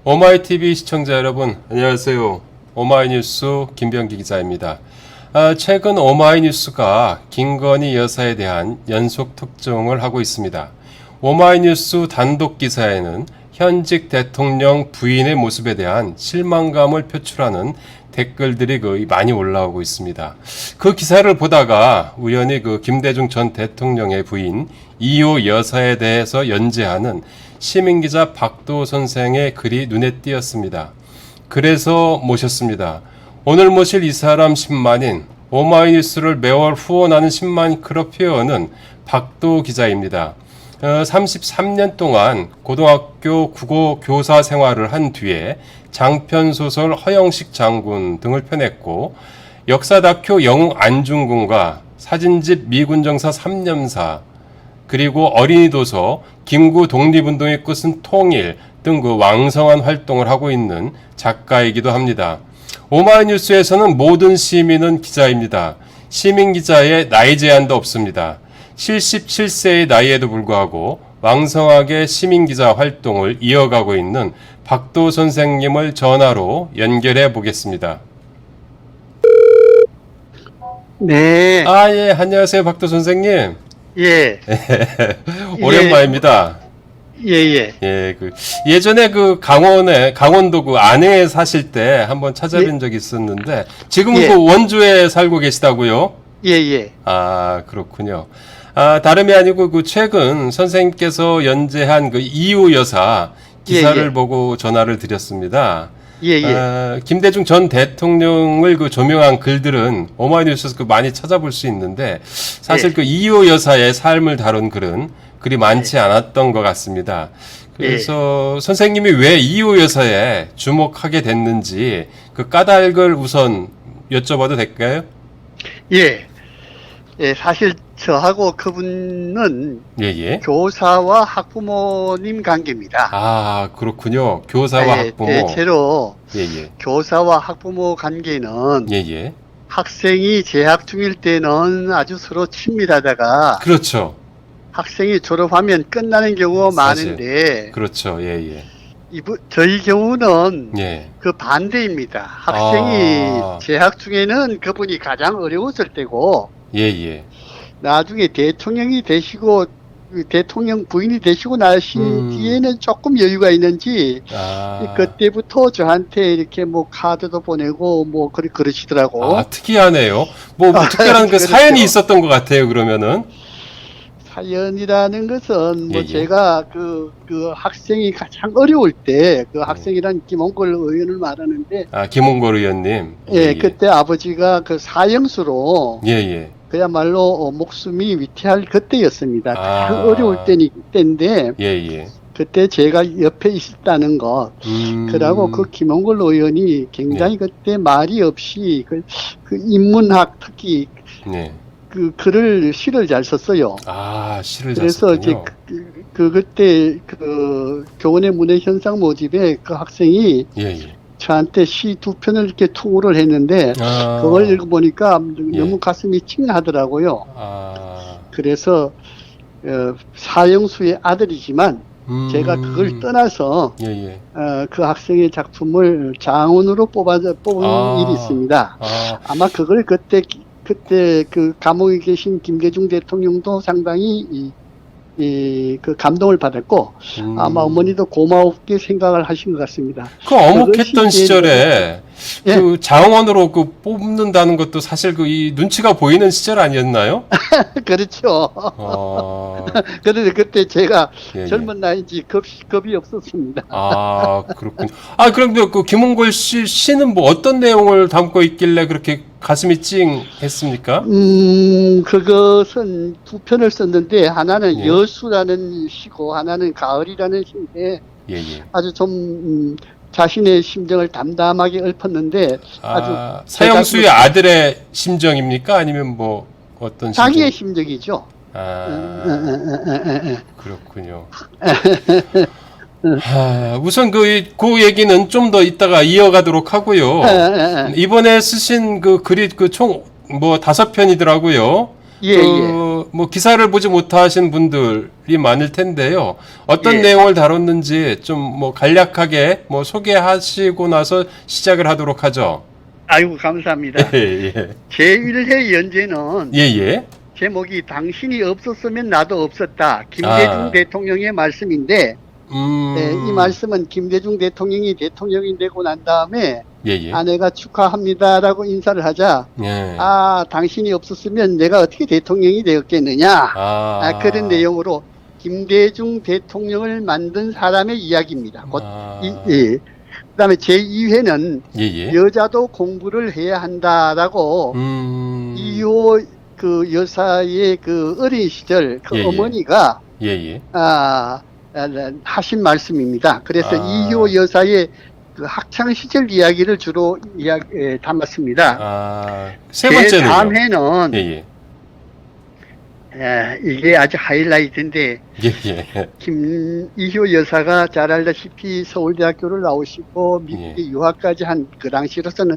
오마이TV 시청자 여러분, 안녕하세요. 오마이뉴스 김병기 기자입니다. 최근 오마이뉴스가 김건희 여사에 대한 연속 특종을 하고 있습니다. 오마이뉴스 단독 기사에는 현직 대통령 부인의 모습에 대한 실망감을 표출하는 댓글들이 많이 올라오고 있습니다. 그 기사를 보다가 우연히 김대중 전 대통령의 부인 이호 여사에 대해서 연재하는 시민기자 박도 선생의 글이 눈에 띄었습니다. 그래서 모셨습니다. 오늘 모실 이 사람 10만인, 오마이뉴스를 매월 후원하는 10만 클럽회원은 박도 기자입니다. 33년 동안 고등학교 국어 교사 생활을 한 뒤에 장편소설 허영식 장군 등을 펴냈고, 역사 다큐 영웅 안중근과 사진집 미군정사 3년사, 그리고 어린이 도서 김구 독립운동의 끝은 통일 등 왕성한 활동을 하고 있는 작가이기도 합니다. 오마이뉴스에서는 모든 시민은 기자입니다. 시민 기자의 나이 제한도 없습니다. 77세의 나이에도 불구하고 왕성하게 시민 기자 활동을 이어가고 있는 박도 선생님을 전화로 연결해 보겠습니다. 네. 예, 안녕하세요, 박도 선생님. 예. 오랜만입니다. 예. 예, 예전에 강원도 안해에 사실 때 한번 찾아뵌 적이 있었는데, 지금은 원주에 살고 계시다고요? 예. 그렇군요. 다름이 아니고 최근 선생님께서 연재한 이호 여사 기사를 보고 전화를 드렸습니다. 김대중 전 대통령을 조명한 글들은 오마이뉴스에서 많이 찾아볼 수 있는데, 사실 이호 여사의 삶을 다룬 글이 많지 않았던 것 같습니다. 그래서 선생님이 왜 이호 여사에 주목하게 됐는지 그 까닭을 우선 여쭤봐도 될까요? 예, 사실 저하고 그분은 교사와 학부모님 관계입니다. 그렇군요. 교사와 학부모. 대체로 교사와 학부모 관계는 학생이 재학 중일 때는 아주 서로 친밀하다가, 그렇죠. 학생이 졸업하면 끝나는 경우가 많은데, 그렇죠. 저희 경우는 그 반대입니다. 학생이 재학 중에는 그분이 가장 어려웠을 때고, 나중에 대통령이 되시고 대통령 부인이 되시고 나신 뒤에는 조금 여유가 있는지 그때부터 저한테 이렇게 카드도 보내고 그러시더라고. 특이하네요. 특별한 사연이 있었던 것 같아요. 그러면은 사연이라는 것은 제가 그 학생이 가장 어려울 때, 그 학생이란 김홍걸 의원을 말하는데, 김홍걸 의원님. 그때 아버지가 그 사형수로 그야말로 목숨이 위태할 그때였습니다. 가장 어려울 때인데 그때 제가 옆에 있었다는 것. 그러고 그 김홍걸 의원이 굉장히 그때 말이 없이 그 인문학 특히 그 글을 시를 잘 썼어요. 시를 잘 그래서 썼군요. 그때 그 교원의 문해 현상 모집에 그 학생이 저한테 시 2편을 이렇게 투구를 했는데, 그걸 읽어보니까 너무 가슴이 찡하더라고요. 그래서 사형수의 아들이지만 제가 그걸 떠나서 그 학생의 작품을 장원으로 뽑은 일이 있습니다. 아마 그걸 그때 그 감옥에 계신 김대중 대통령도 상당히 그 감동을 받았고, 아마 어머니도 고마웠게 생각을 하신 것 같습니다. 그 어묵했던 시절에 그 장원으로 뽑는다는 것도 사실 이 눈치가 보이는 시절 아니었나요? 그렇죠. 그런데 그때 제가 젊은 나이인지 겁이 없었습니다. 그렇군요. 그럼 그 김홍걸 시는 어떤 내용을 담고 있길래 그렇게 가슴이 찡했습니까? 그것은 2편을 썼는데, 하나는 여수라는 시고 하나는 가을이라는 시인데, 아주 좀 자신의 심정을 담담하게 읊었는데, 아주 사형수의 아들의 심정입니까? 아니면 어떤 자기의 심정이죠. 그렇군요. 우선 그 얘기는 좀 더 이따가 이어가도록 하고요. 이번에 쓰신 글이 총 5편이더라고요. 뭐 기사를 보지 못하신 분들이 많을 텐데요. 어떤 예. 내용을 다뤘는지 좀 뭐 간략하게 뭐 소개하시고 나서 시작을 하도록 하죠. 아이고, 감사합니다. 예, 예. 제1회 연재는 예, 예. 제목이 당신이 없었으면 나도 없었다. 김대중 대통령의 말씀인데, 이 말씀은 김대중 대통령이 대통령이 되고 난 다음에 예, 예. 아내가 축하합니다라고 인사를 하자, 예. 당신이 없었으면 내가 어떻게 대통령이 되었겠느냐, 그런 내용으로 김대중 대통령을 만든 사람의 이야기입니다. 그다음에 제2회는 예, 예. 여자도 공부를 해야 한다라고 이호 그 여사의 그 어린 시절 그 예, 예. 어머니가 예, 예. 하신 말씀입니다. 그래서 이호 여사의 그 학창 시절 이야기를 주로 담았습니다. 세 번째는요. 제3회는 예, 예. 이게 아주 하이라이트인데, 예, 예. 이효 여사가 잘 알다시피 서울대학교를 나오시고 미국에 유학까지 한 그 당시로서는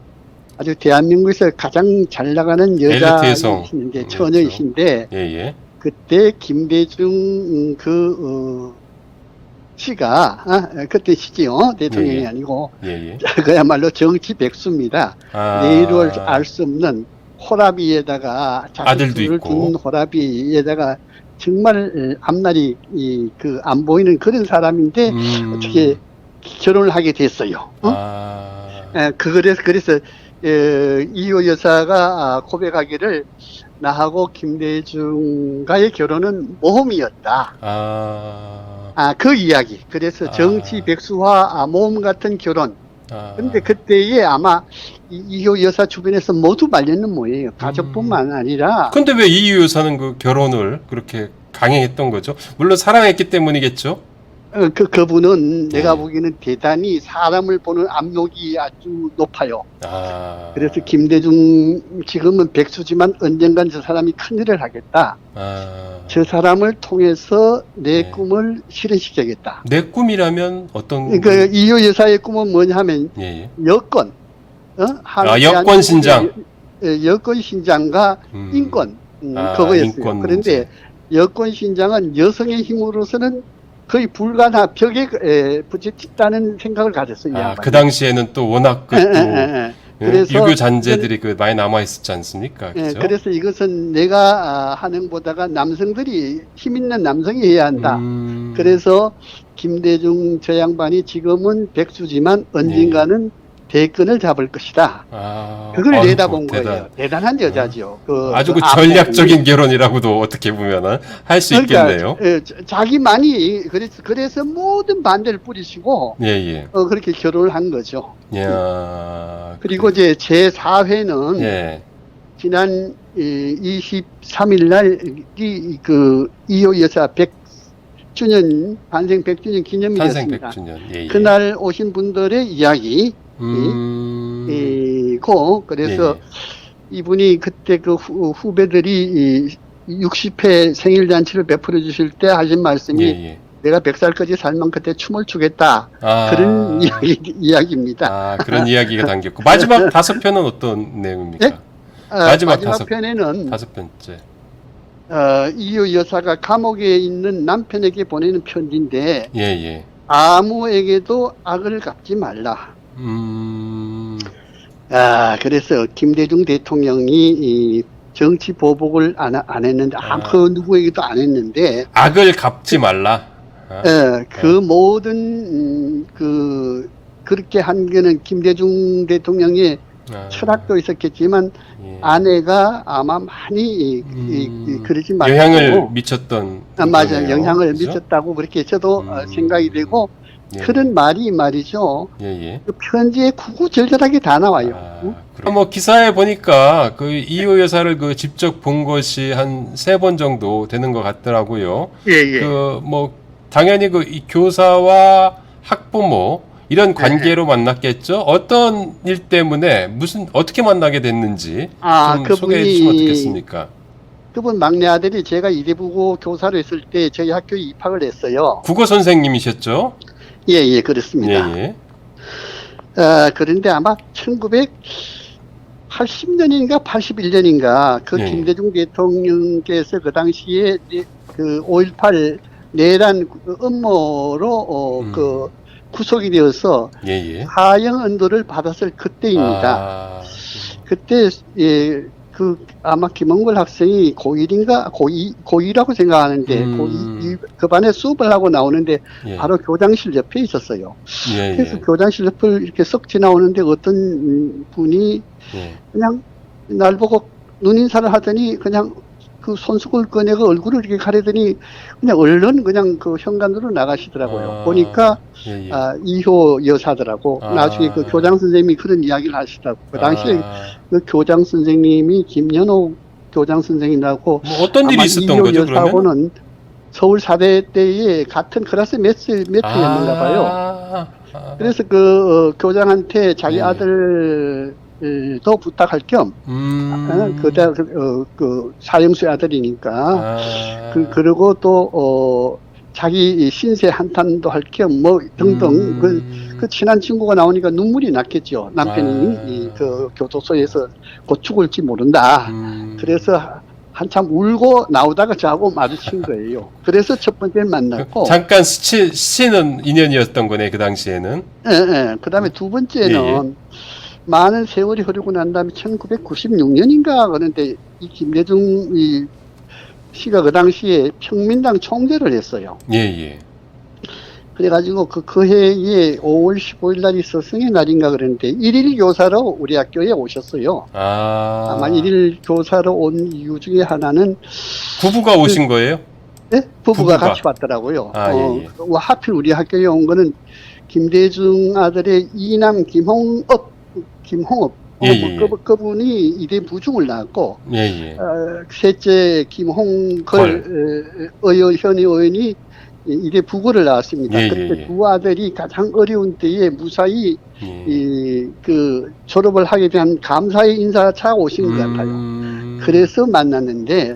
아주 대한민국에서 가장 잘 나가는 여자이신데, 처녀이신데, 예, 예. 그때 김대중 씨가 그때 시지요, 대통령이 예, 예. 아니고, 예, 예. 그야말로 정치 백수입니다. 내일을 알 수 없는 호라비에다가 아들도 자식들을 있고. 둔 호라비에다가 정말 앞날이 안 보이는 그런 사람인데 어떻게 결혼을 하게 됐어요. 그래서 이호 여사가 고백하기를 나하고 김대중과의 결혼은 모험이었다. 그 이야기. 그래서 정치 백수와 모험 같은 결혼. 근데 그때에 아마 이효 여사 주변에서 모두 말렸는 모양이에요. 가족뿐만 아니라. 근데 왜 이효 여사는 그 결혼을 그렇게 강행했던 거죠? 물론 사랑했기 때문이겠죠? 그분은 내가 보기에는 대단히 사람을 보는 압력이 아주 높아요. 그래서 김대중 지금은 백수지만 언젠간 저 사람이 큰일을 하겠다. 저 사람을 통해서 내 꿈을 실현시켜야겠다. 내 꿈이라면 어떤? 그러니까 이효 여사의 꿈은 뭐냐 하면 여권, 여권 신장, 여권 신장과 인권 그거였어요. 그런데 여권 신장은 여성의 힘으로서는 거의 벽에 부딪혔다는 생각을 가졌어요. 그 당시에는 또 워낙 그래서 유교 잔재들이 많이 남아 있었지 않습니까? 그렇죠? 그래서 이것은 내가 하는 보다가 남성들이 힘 있는 남성이 해야 한다. 그래서 김대중 저 양반이 지금은 백수지만 언젠가는 대권을 잡을 것이다. 그걸 내다본 거예요. 대단한 여자죠. 아주 전략적인 결혼이라고도 어떻게 보면은 할 수 있겠네요. 자기만이 그래서 모든 반대를 뿌리시고 그렇게 결혼을 한 거죠. 그리고 이제 제4회는 지난 23일 날 그 이호 여사 100주년 반생 100주년 기념일이었습니다. 그날 오신 분들의 이야기. 그래서 이분이 그때 그 후배들이 60회 생일 잔치를 베풀어 주실 때 하신 말씀이 내가 100살까지 살면 그때 춤을 추겠다. 그런 이야기입니다. 그런 이야기가 담겼고 마지막 5편은 어떤 내용입니까? 마지막 5편에는 5편째. 이효 여사가 감옥에 있는 남편에게 보내는 편지인데 아무에게도 악을 갚지 말라. 그래서 김대중 대통령이 정치 보복을 안 했는데 그 누구에게도 안 했는데 악을 갚지 말라. 그 모든 그렇게 한 게는 김대중 대통령의 철학도 있었겠지만 아내가 아마 많이 그러지 말고 영향을 미쳤던 맞아요. 영향을 미쳤다고 그렇게 저도 생각이 되고 그런 말이 말이죠. 그 편지에 구구절절하게 다 나와요. 뭐 기사에 보니까 그 이호 여사를 직접 본 것이 한 3번 정도 되는 것 같더라고요. 그 뭐 당연히 이 교사와 학부모 이런 관계로 만났겠죠. 어떤 일 때문에 어떻게 만나게 됐는지 좀 소개해 주시면 어떻겠습니까? 그분 막내 아들이 제가 이대부고 교사로 했을 때 저희 학교에 입학을 했어요. 국어 선생님이셨죠? 그렇습니다. 그런데 아마 80년인가 81년인가 그 예. 김대중 대통령께서 그 당시에 그 5.18 내란 음모로 그 구속이 되어서 사형 언도를 받았을 그때입니다. 그때 그 아마 김원걸 학생이 고1인가 고2라고 생각하는데 고2 그 반에 수업을 하고 나오는데 바로 교장실 옆에 있었어요. 그래서 교장실 옆을 이렇게 썩 지나오는데 어떤 분이 그냥 날 보고 눈인사를 하더니 그냥 그 손수건을 꺼내고 얼굴을 이렇게 가리더니 그냥 얼른 그냥 그 현관으로 나가시더라고요. 보니까 이효 여사더라고. 나중에 그 교장 선생님이 그런 이야기를 하시더라고. 그 당시에 그 교장 선생님이 김연호 교장 선생님이라고. 뭐 어떤 일이 있었던 거죠, 그러면? 여사하고는 서울 사대 때에 같은 클래스 매트였는가 봐요. 그래서 그 교장한테 자기 아들 도 부탁할 겸, 그 사형수의 아들이니까, 그리고 또, 자기 신세 한탄도 할 겸, 뭐, 등등, 그 친한 친구가 나오니까 눈물이 났겠죠. 남편이 그 교도소에서 곧 죽을지 모른다. 그래서 한참 울고 나오다가 저하고 마주친 거예요. 그래서 첫 번째 만났고. 잠깐 스치는 인연이었던 거네, 그 당시에는. 예. 그 다음에 두 번째는, 많은 세월이 흐르고 난 다음에 1996년인가 그런데 이 김대중 씨가 그 당시에 평민당 총재를 했어요. 그래가지고 그 해에 5월 15일 날이 스승의 날인가 그랬는데 1일 교사로 우리 학교에 오셨어요. 아마 1일 교사로 온 이유 중에 하나는 부부가 오신 거예요? 네? 부부가 같이 왔더라고요. 하필 우리 학교에 온 거는 김대중 아들의 이남 김홍업 그분이 이대 부중을 낳았고 셋째 김홍걸 현 의원이 이대 부고를 나왔습니다. 그때 두 아들이 가장 어려운 때에 무사히 그 졸업을 하게 된 감사의 인사차 오신 것 같아요. 그래서 만났는데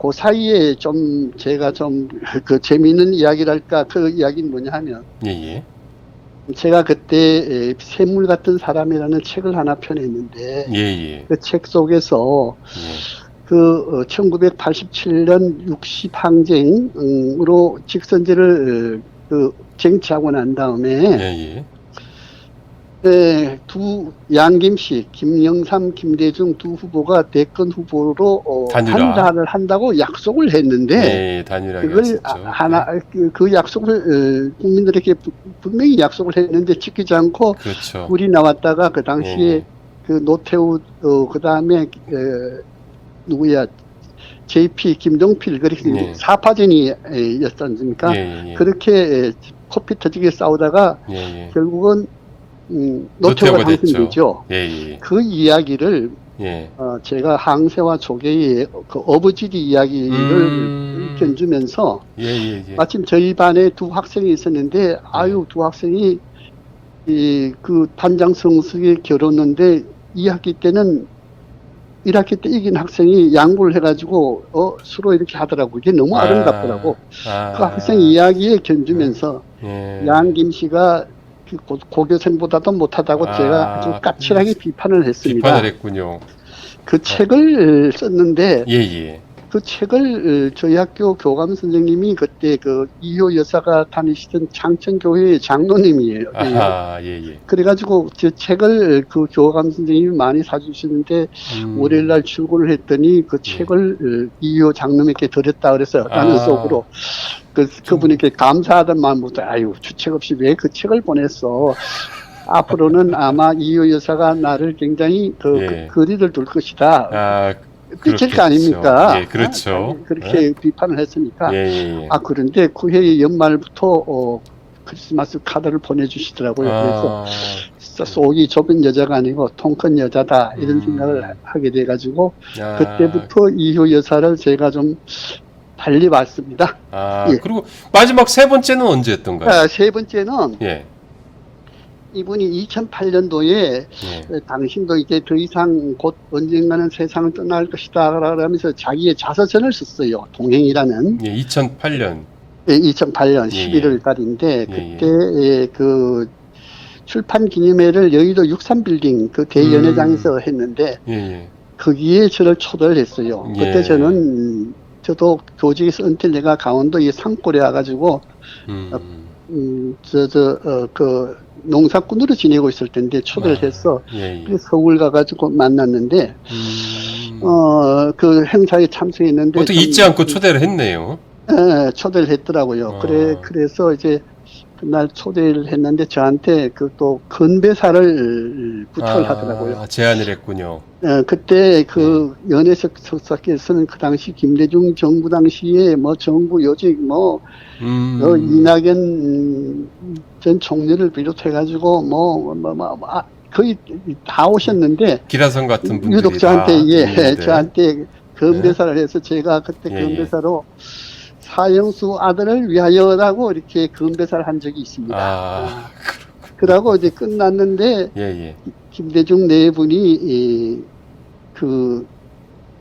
그 사이에 좀 제가 좀 그 재미있는 이야기랄까 그 이야기는 뭐냐 하면 제가 그때 샘물 같은 사람이라는 책을 하나 펴냈는데 그 책 속에서 그 1987년 60항쟁으로 직선제를 그 쟁취하고 난 다음에 양김씨, 김영삼, 김대중 두 후보가 대권 후보로 단일화를 한다고 약속을 했는데 그걸 그 약속을 국민들에게 분명히 약속을 했는데 지키지 않고 불이 나왔다가 그 당시에 그 노태우 그 다음에 누구야 JP 김종필 그렇게 사파전이었지 않습니까? 그렇게 코피 터지게 싸우다가 결국은 노태우가 당선되죠. 그 이야기를 제가 항세와 조계의 그 어부지리 이야기를 견주면서 마침 저희 반에 두 학생이 있었는데 두 학생이 그 단장 성석에 결혼했는데 2학기 때는 1학기 때 이긴 학생이 양보를 해가지고 서로 이렇게 하더라고. 이게 너무 아름답더라고. 그 학생 이야기에 견주면서 양김씨가 고교생보다도 못하다고 제가 아주 까칠하게 비판을 했습니다. 비판을 했군요. 그 책을 썼는데 그 책을 저희 학교 교감 선생님이 그때 그 이효 여사가 다니시던 창천교회의 장로님이에요. 그래가지고 제 책을 그 교감 선생님이 많이 사주시는데 월요일날 출근을 했더니 그 책을 이효 장로님께 드렸다 그래서 나는 속으로 그분에게 감사하던 마음부터 주책 없이 왜 그 책을 보냈어. 앞으로는 아마 이효 여사가 나를 굉장히 그 거리를 둘 것이다. 삐칠 거 아닙니까? 그렇죠. 그렇게 비판을 했으니까. 그런데 그 해 연말부터 크리스마스 카드를 보내주시더라고요. 그래서 속이 좁은 여자가 아니고 통큰 여자다 이런 생각을 하게 돼가지고 그때부터 이효 여사를 제가 좀 달리 봤습니다. 그리고 마지막 세 번째는 언제 했던가요? 세 번째는 이분이 2008년도에 당신도 이제 더 이상 곧 언젠가는 세상을 떠날 것이다 그러면서 자기의 자서전을 썼어요. 동행이라는. 2008년. 2008년 11월 달인데 그때 그 출판 기념회를 여의도 63빌딩 그 대연회장에서 했는데 거기에 저를 초대를 했어요. 그때 저도 교직에서 은퇴 내가 강원도의 산골에 와가지고 그 농사꾼으로 지내고 있을 텐데 초대를 해서 서울 가가지고 만났는데 그 행사에 참석했는데 어떻게 잊지 않고 초대를 했네요. 네, 초대를 했더라고요. 그래서 이제 그날 초대를 했는데 저한테 그 또 건배사를 부탁을 하더라고요. 제안을 했군요. 그때 그 연혜석 석사께서는 그 당시 김대중 정부 당시에 뭐 정부 요직 이낙연 전 총리를 비롯해가지고 거의 다 오셨는데 기라성 같은 분들이 유독 저한테 저한테 건배사를 해서 제가 그때 건배사로 사형수 아들을 위하여라고 이렇게 건배사를 한 적이 있습니다. 그러고 이제 끝났는데 김대중 네 분이 그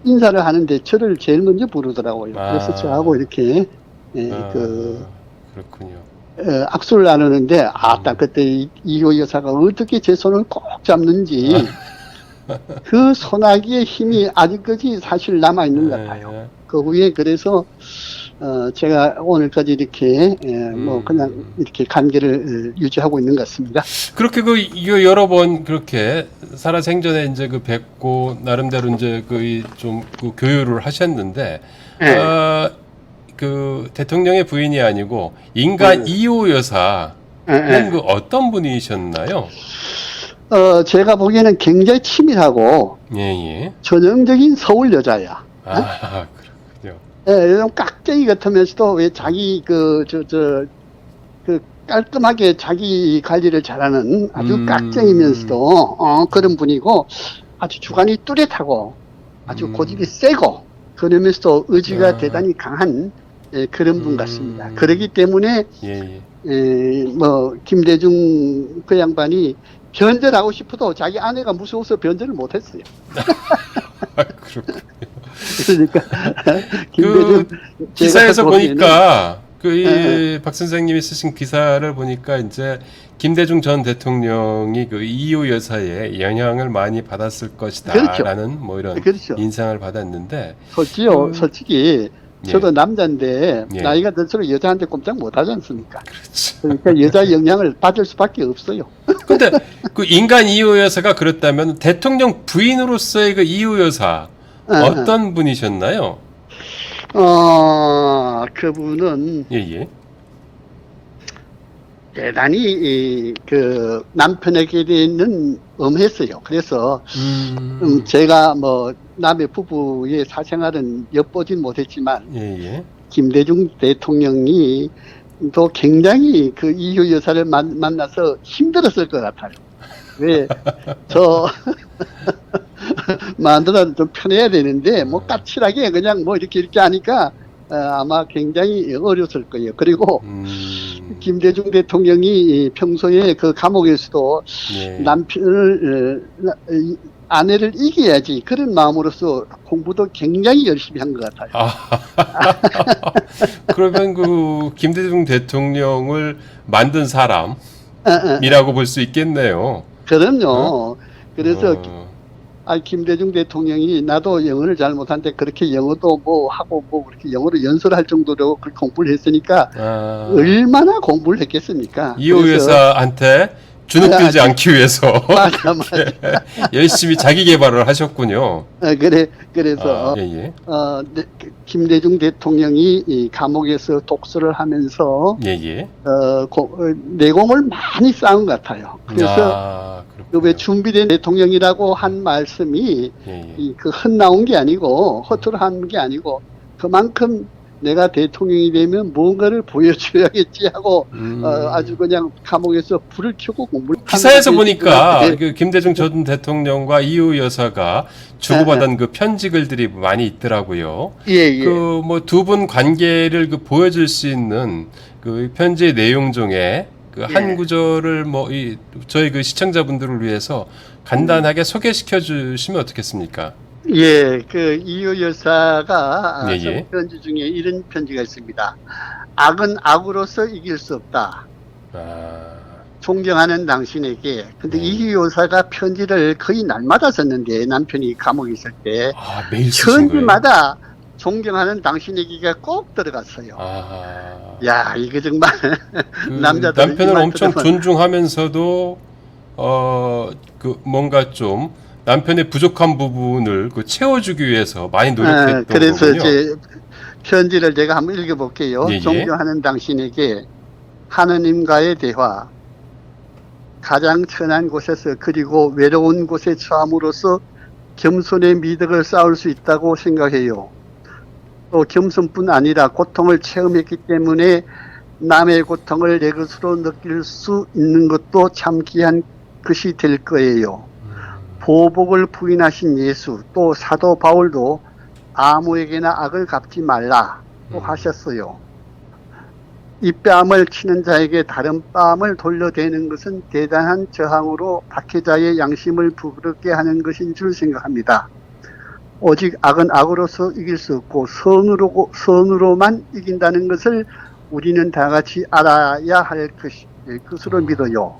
인사를 하는데 저를 제일 먼저 부르더라고요. 그래서 저하고 이렇게 그렇군요. 악수를 나누는데 딱 그때 이효 여사가 어떻게 제 손을 꼭 잡는지 그 소나기의 힘이 아직까지 사실 남아 있는 것 같아요. 그 후에 그래서 제가 오늘까지 이렇게 그냥 이렇게 관계를 유지하고 있는 것 같습니다. 그렇게 여러 번 그렇게 살아생전에 이제 뵙고 나름대로 이제 좀 교류를 하셨는데 그 대통령의 부인이 아니고 인간 이호 여사는 어떤 분이셨나요? 제가 보기에는 굉장히 치밀하고 전형적인 서울 여자야. 좀 깍쟁이 같으면서도 왜 자기 그 깔끔하게 자기 관리를 잘하는 아주 깍쟁이면서도 그런 분이고 아주 주관이 뚜렷하고 아주 고집이 세고 그러면서도 의지가 대단히 강한 그런 분 같습니다. 그렇기 때문에 김대중 그 양반이 변절하고 싶어도 자기 아내가 무서워서 변절을 못했어요. 그렇군요. 그러니까 그 기사에서 보니까 박 선생님이 쓰신 기사를 보니까 이제 김대중 전 대통령이 이호 여사의 영향을 많이 받았을 것이다라는 이런 인상을 받았는데 솔직히 저도 남자인데 나이가 들수록 여자한테 꼼짝 못하지 않습니까? 그러니까 여자 영향을 받을 수밖에 없어요. 근데 그 인간 이호 여사가 그렇다면 대통령 부인으로서의 그 이호 여사 어떤 분이셨나요? 그분은 대단히 그 남편에게 대해는 엄했어요. 그래서 제가 남의 부부의 사생활은 엿보진 못했지만 김대중 대통령이 또 굉장히 그 이효 여사를 만나서 힘들었을 것 같아요. 왜 마누라는 좀 편해야 되는데 까칠하게 그냥 이렇게 하니까 아마 굉장히 어려웠을 거예요. 그리고 김대중 대통령이 평소에 그 감옥에서도 남편을 아내를 이겨야지 그런 마음으로서 공부도 굉장히 열심히 한 것 같아요. 그러면 그 김대중 대통령을 만든 사람이라고 볼 수 있겠네요. 그럼요. 그래서 김대중 대통령이 나도 영어를 잘 못하는데 그렇게 영어도 하고 그렇게 영어로 연설할 정도로 그렇게 공부를 했으니까 얼마나 공부를 했겠습니까? 이호 여사한테 주눅 들지 않기 위해서 맞아. 열심히 자기 개발을 하셨군요. 그래서 김대중 대통령이 이 감옥에서 독서를 하면서 내공을 많이 쌓은 것 같아요. 그래서 왜 준비된 대통령이라고 한 말씀이 그 헛나온 게 아니고 허투루 한 게 아니고 그만큼 내가 대통령이 되면 뭔가를 보여줘야겠지 하고 아주 그냥 감옥에서 불을 켜고 공부를 기사에서 보니까 그 김대중 전 대통령과 이호 여사가 주고받은 그 편지글들이 많이 있더라고요. 그 두 분 관계를 보여줄 수 있는 그 편지의 내용 중에 그 한 구절을 저희 그 시청자분들을 위해서 간단하게 소개시켜 주시면 어떻겠습니까? 그 이효 여사가 쓴 편지 중에 이런 편지가 있습니다. 악은 악으로서 이길 수 없다. 존경하는 당신에게. 근데 이희호 여사가 편지를 거의 날마다 썼는데, 남편이 감옥에 있을 때. 매일 쓰신 편지마다 존경하는 당신에게가 꼭 들어갔어요. 야, 이거 정말 남자들 남편을 엄청 존중하면서도 그 뭔가 좀 남편의 부족한 부분을 그 채워주기 위해서 많이 노력했던 그래서 거군요. 이제 편지를 제가 한번 읽어볼게요. 존경하는 당신에게 하느님과의 대화. 가장 천한 곳에서 그리고 외로운 곳에 처함으로써 겸손의 미덕을 쌓을 수 있다고 생각해요. 또 겸손뿐 아니라 고통을 체험했기 때문에 남의 고통을 내 것으로 느낄 수 있는 것도 참 귀한 것이 될 거예요. 보복을 부인하신 예수, 또 사도 바울도 아무에게나 악을 갚지 말라고 하셨어요. 이 뺨을 치는 자에게 다른 뺨을 돌려대는 것은 대단한 저항으로 박해자의 양심을 부끄럽게 하는 것인 줄 생각합니다. 오직 악은 악으로서 이길 수 없고 선으로만 이긴다는 것을 우리는 다 같이 알아야 할 것으로 믿어요.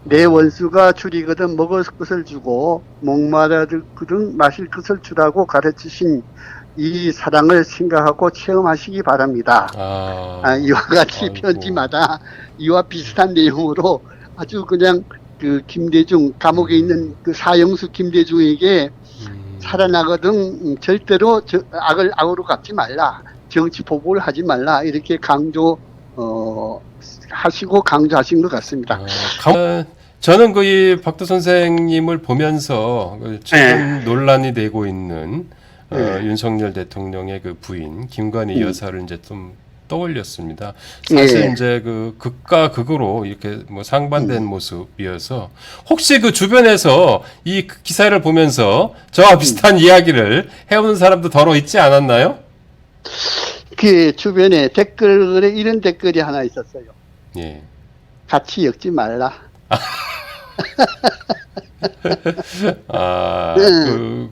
내 원수가 줄이거든 먹을 것을 주고 목마르거든 마실 것을 주라고 가르치신 이 사랑을 생각하고 체험하시기 바랍니다. 이와 같이 편지마다 이와 비슷한 내용으로 아주 그냥 그 김대중 감옥에 있는 그 사형수 김대중에게 살아나거든 절대로 악을 악으로 갚지 말라, 정치 보복을 하지 말라, 이렇게 하시고 강조하신 것 같습니다. 저는 그 이 박두 선생님을 보면서 최근 논란이 되고 있는 윤석열 대통령의 그 부인 김건희 여사를 이제 좀 떠올렸습니다. 사실 이제 그 극과 극으로 이렇게 뭐 상반된 모습이어서 혹시 그 주변에서 이 기사를 보면서 저와 비슷한 이야기를 해오는 사람도 더러 있지 않았나요? 그 주변에 댓글에 이런 댓글이 하나 있었어요. 같이 엮지 말라.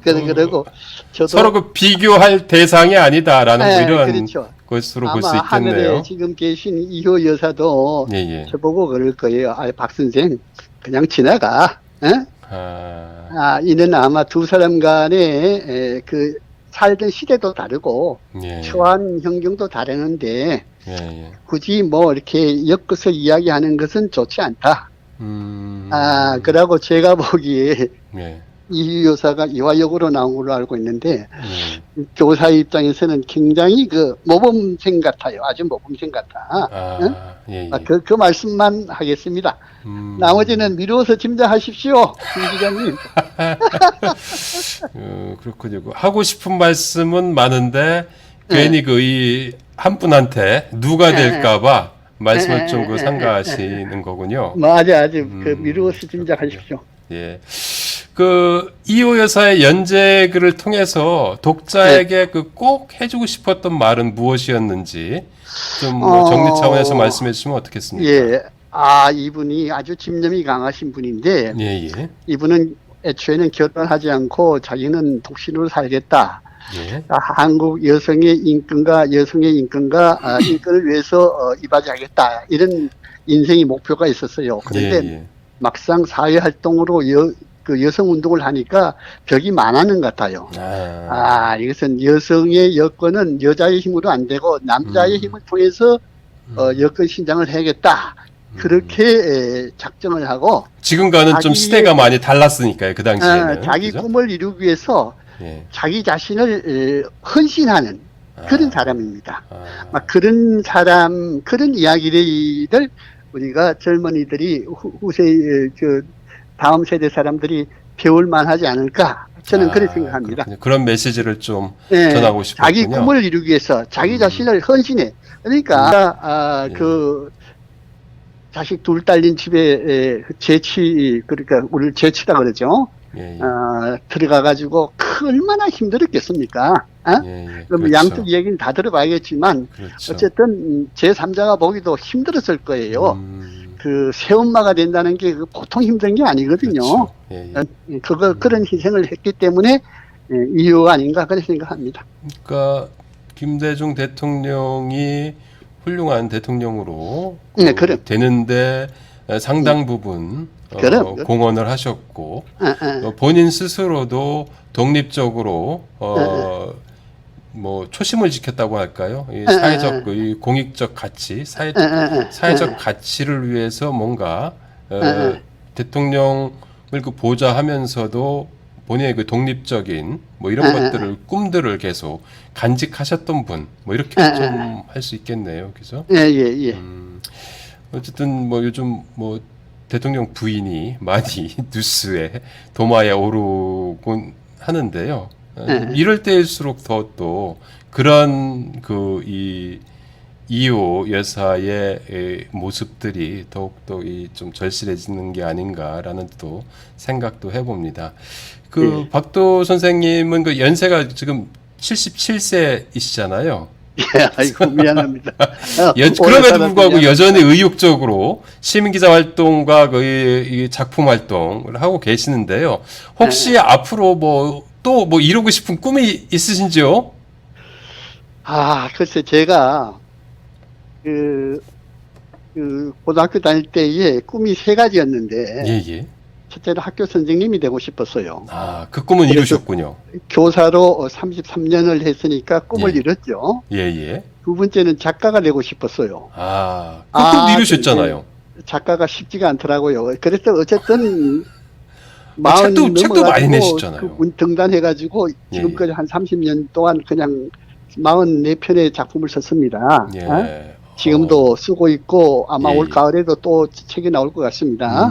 그러고 저도 서로 그 비교할 대상이 아니다라는 뭐 이런 그렇죠. 것으로 볼 수 있겠네요. 하늘에 지금 계신 이효 여사도 저보고 그럴 거예요. 박 선생 그냥 지나가. 이는 아마 두 사람 간에 그 살던 시대도 다르고 처한 환경도 다르는데 굳이 뭐 이렇게 엮어서 이야기하는 것은 좋지 않다. 그러고 제가 보기에 이 여사가 이화역으로 나온 걸로 알고 있는데 교사 입장에서는 굉장히 그 모범생 같아요. 아주 모범생 같아. 그 말씀만 하겠습니다. 나머지는 미루어서 짐작하십시오, 김 기자님. 그렇군요. 하고 싶은 말씀은 많은데 괜히 그 이 한 분한테 누가 될까봐 말씀을 좀 그 삼가하시는 거군요. 맞아, 아주 그 미루어서 짐작하십시오. 그 이호 여사의 연재 글을 통해서 독자에게 그 꼭 해주고 싶었던 말은 무엇이었는지 좀 뭐 정리 차원에서 말씀해 주시면 어떻겠습니까? 이분이 아주 집념이 강하신 분인데 이분은 애초에는 결혼하지 않고 자기는 독신으로 살겠다. 한국 여성의 인권과 인권을 위해서 이바지하겠다, 이런 인생의 목표가 있었어요. 그런데 막상 사회 활동으로 그 여성 운동을 하니까 벽이 많아는 것 같아요. 이것은 여성의 여건은 여자의 힘으로 안 되고 남자의 힘을 통해서 여건 신장을 해야겠다. 그렇게 작정을 하고 지금과는 좀 시대가 많이 달랐으니까요. 그 당시에는 자기 꿈을 이루기 위해서 자기 자신을 헌신하는 그런 사람입니다. 그런 사람, 그런 이야기를 우리가 젊은이들이 후세 다음 세대 사람들이 배울 만하지 않을까, 저는 그렇게 생각합니다. 그런 메시지를 좀 전하고 싶었군요. 자기 꿈을 이루기 위해서 자기 자신을 헌신해. 그러니까 그 자식 둘 딸린 집에 그러니까 우리 재치다 그러죠. 들어가가지고 얼마나 힘들었겠습니까? 그럼 그렇죠. 양쪽 얘기는 다 들어봐야겠지만 어쨌든 제3자가 보기도 힘들었을 거예요. 그 새엄마가 된다는 게 보통 힘든 게 아니거든요. 그런 희생을 했기 때문에 이유가 아닌가 그렇게 생각합니다. 그러니까 김대중 대통령이 훌륭한 대통령으로 되는데 상당 부분 그럼. 공헌을 하셨고 예. 본인 스스로도 독립적으로 뭐 초심을 지켰다고 할까요? 이 사회적 이 공익적 가치, 사회적 가치를 위해서 뭔가 대통령을 그 보좌하면서도 본인의 그 독립적인 뭐 이런 것들을 꿈들을 계속 간직하셨던 분, 뭐 이렇게 좀 할 수 있겠네요, 그죠? 예. 어쨌든 뭐 요즘 뭐 대통령 부인이 많이 뉴스에 도마에 오르곤 하는데요. 이럴 때일수록 더 또 그런 그 이 이호 여사의 모습들이 더욱더 좀 절실해지는 게 아닌가라는 또 생각도 해봅니다. 그 박도 선생님은 그 연세가 지금 77세이시잖아요. 예, 아이고 미안합니다. 그럼에도 불구하고 여전히 의욕적으로 시민기자 활동과 이 작품 활동을 하고 계시는데요. 혹시 앞으로 뭐 또 뭐 이루고 싶은 꿈이 있으신지요? 글쎄 제가 고등학교 다닐 때에 꿈이 3가지였는데 예. 첫째는 학교 선생님이 되고 싶었어요. 그 꿈은 이루셨군요. 교사로 33년을 했으니까 꿈을 이뤘죠. 예. 두 번째는 작가가 되고 싶었어요. 그 꿈 이루셨잖아요. 작가가 쉽지가 않더라고요. 그래서 어쨌든 책도 많이 내셨잖아요. 등단해가지고 지금까지 한 30년 동안 그냥 44편의 작품을 썼습니다. 지금도 쓰고 있고 아마 올 가을에도 또 책이 나올 것 같습니다.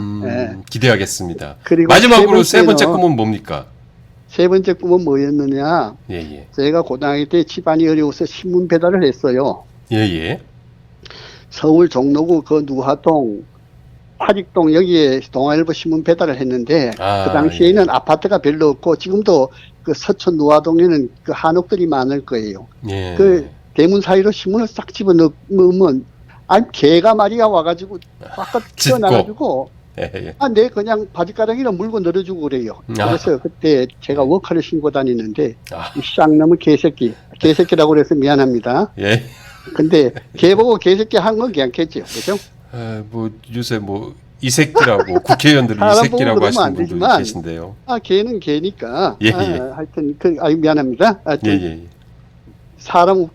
기대하겠습니다. 그리고 마지막으로 세 번째 꿈은 뭡니까? 세 번째 꿈은 뭐였느냐? 제가 고등학교 때 집안이 어려워서 신문 배달을 했어요. 서울 종로구 그 누화동, 화직동 여기에 동아일보 신문 배달을 했는데 그 당시에는 아파트가 별로 없고 지금도 그 서촌 누화동에는 그 한옥들이 많을 거예요. 그 대문 사이로 신문을 싹 집어넣으면 개가 마리가 와가지고 바깥 튀어나가지고 내 그냥 바지가랑이나 물고 늘어주고 그래요. 그래서 그때 제가 워커를 신고 다니는데 쌍놈의 개새끼라고 그래서 미안합니다. 근데 개 보고 개새끼 한 건 괜찮겠죠, 그죠? 뭐 요새 뭐 이 새끼라고 국회의원들이 이 새끼라고 하시는 분들 계신데요. 개는 개니까. 하여튼 미안합니다. 하여튼 사람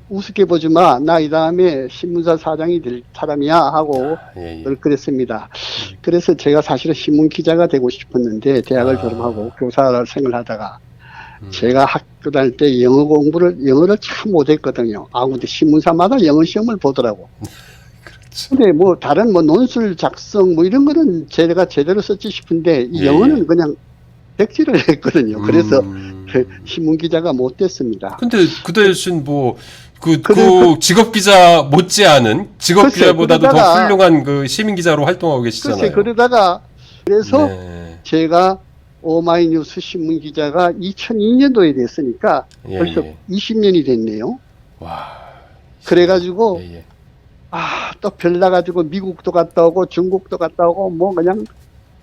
우습게 보지 마. 나 이 다음에 신문사 사장이 될 사람이야 하고 그랬습니다. 그래서 제가 사실은 신문 기자가 되고 싶었는데 대학을 졸업하고 교사 생활하다가 제가 학교 다닐 때 영어를 참 못했거든요. 근데 신문사마다 영어 시험을 보더라고. 근데 뭐 다른 뭐 논술 작성 뭐 이런 거는 제가 제대로 썼지 싶은데 이 영어는 그냥 백지를 했거든요. 그래서 신문 기자가 못 됐습니다. 근데 그 대신 뭐 그 직업 기자 못지않은 직업 기자보다도 더 훌륭한 그 시민 기자로 활동하고 계시잖아요. 그래서 제가 오마이뉴스 신문 기자가 2002년도에 됐으니까 벌써 20년이 됐네요. 그래가지고 또 별 나가지고 미국도 갔다 오고 중국도 갔다 오고 뭐 그냥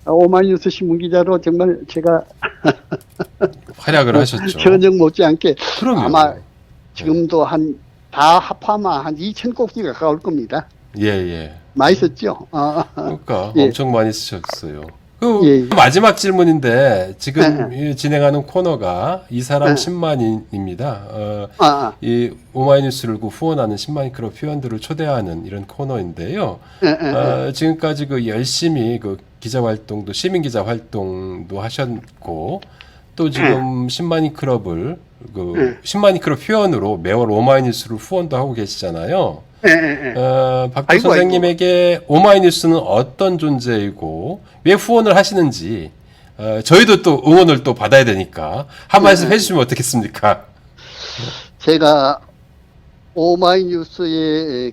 오마이뉴스 신문 기자로 정말 제가 활약을 하셨죠. 현역 못지않게 아마 네. 지금도 다 합하면 한 2,000꼭지 가까울 겁니다. 많이 썼죠. 그러니까 엄청 많이 쓰셨어요. 마지막 질문인데 지금 진행하는 코너가 이 사람 10만인입니다. 이 오마이뉴스를 후원하는 10만인 클럽 회원들을 초대하는 이런 코너인데요. 지금까지 그 열심히 그 기자 활동도 시민 기자 활동도 하셨고 또 지금 10만인 클럽을 10만인 클럽 회원으로 매월 오마이뉴스를 후원도 하고 계시잖아요. 박도 선생님에게 오마이뉴스는 어떤 존재이고 왜 후원을 하시는지 저희도 또 응원을 또 받아야 되니까 한 말씀 해주시면 어떻겠습니까? 제가 오마이뉴스에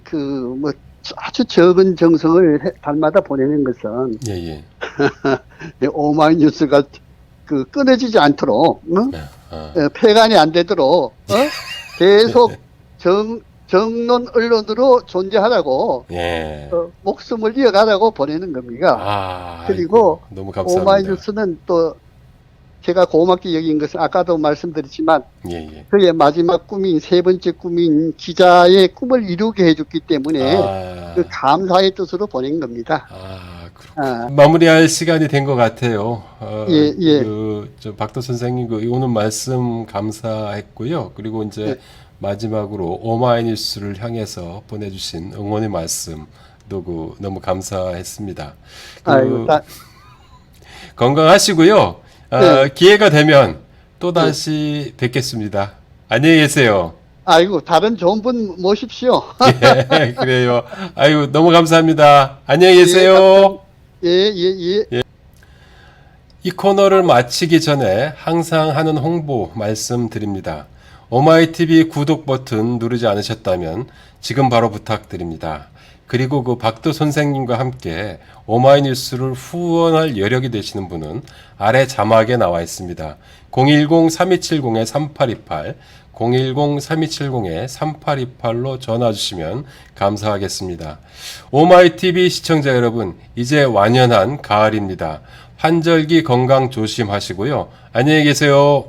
뭐 아주 적은 정성을 달마다 보내는 것은 오마이뉴스가 끊어지지 않도록 폐간이 안 되도록 계속 정론 언론으로 존재하라고 목숨을 이어가라고 보내는 겁니다. 아, 그리고 너무 감사합니다. 오마이뉴스는 또 제가 고맙게 여긴 것은 아까도 말씀드렸지만 예, 예. 그의 마지막 꿈인 세 번째 꿈인 기자의 꿈을 이루게 해줬기 때문에 그 감사의 뜻으로 보낸 겁니다. 그렇군요. 마무리할 시간이 된 것 같아요. 예, 예. 저 박도 선생님 오늘 말씀 감사했고요. 그리고 이제 예. 마지막으로 오마이뉴스를 향해서 보내주신 응원의 말씀도 너무 감사했습니다. 건강하시고요. 네. 기회가 되면 또 다시 뵙겠습니다. 안녕히 계세요. 아이고, 다른 좋은 분 모십시오. 예, 그래요. 아이고, 너무 감사합니다. 안녕히 계세요. 예. 이 코너를 마치기 전에 항상 하는 홍보 말씀드립니다. 오마이TV 구독 버튼 누르지 않으셨다면 지금 바로 부탁드립니다. 그리고 그 박도 선생님과 함께 오마이뉴스를 후원할 여력이 되시는 분은 아래 자막에 나와 있습니다. 010-3270-3828, 010-3270-3828로 전화 주시면 감사하겠습니다. 오마이TV 시청자 여러분, 이제 완연한 가을입니다. 환절기 건강 조심하시고요. 안녕히 계세요.